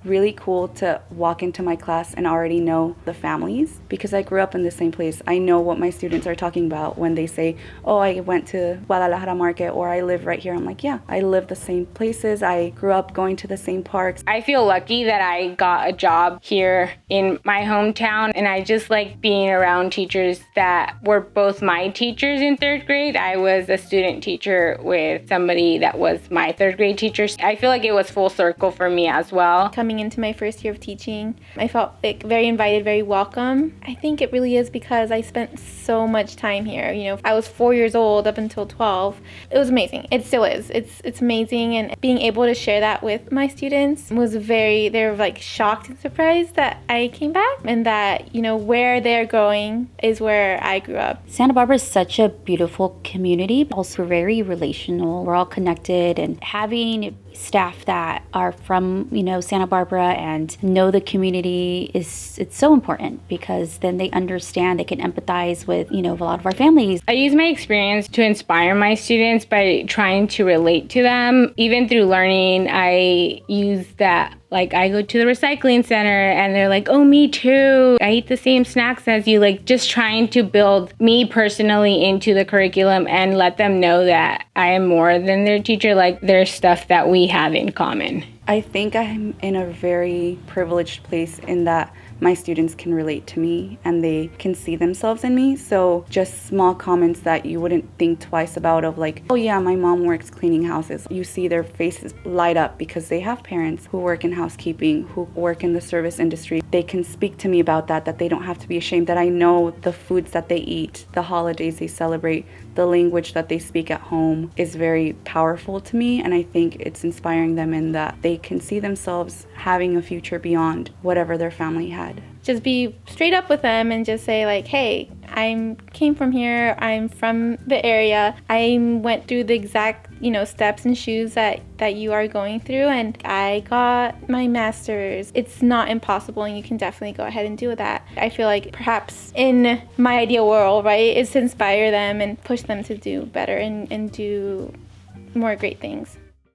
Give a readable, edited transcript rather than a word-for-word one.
really cool to walk into my class and already know the families because I grew up in the same place. I know what my students are talking about when they say, oh, I went to Guadalajara Market or I live right here. I'm like, yeah, I live the same places. I grew up going to the same parks. I feel lucky that I got a job here in my hometown, and I just like being around teachers that were both my teachers in third grade. I was a student teacher with somebody that was my third grade teacher. I feel like it was full circle for me as well. Coming into my first year of teaching, I felt like very invited, very welcome. I think it really is because I spent so much time here. You know, I was 4 years old up until 12. It was amazing. It still is. It's amazing, and being able to share that with my students was they're like shocked and surprised that I came back and that, you know, where they're going is where I grew up. Santa Barbara is such a beautiful community, also very relational. We're all connected, and having staff that are from, you know, Santa Barbara and know the community it's so important because then they understand, they can empathize with, you know, a lot of our families. I use my experience to inspire my students by trying to relate to them. Even through learning, I use that. Like, I go to the recycling center and they're like, oh, me too. I eat the same snacks as you. Like, just trying to build me personally into the curriculum and let them know that I am more than their teacher. Like, there's stuff that we have in common. I think I'm in a very privileged place in that my students can relate to me and they can see themselves in me. So just small comments that you wouldn't think twice about of like, oh yeah, my mom works cleaning houses. You see their faces light up because they have parents who work in housekeeping, who work in the service industry. They can speak to me about that they don't have to be ashamed, that I know the foods that they eat, the holidays they celebrate, the language that they speak at home is very powerful to me. And I think it's inspiring them in that they can see themselves having a future beyond whatever their family had. Just be straight up with them and just say like, hey, I came from here, I'm from the area, I went through the exact, you know, steps and shoes that you are going through, and I got my master's. It's not impossible, and you can definitely go ahead and do that. I feel like perhaps in my ideal world, right, is to inspire them and push them to do better and do more great things.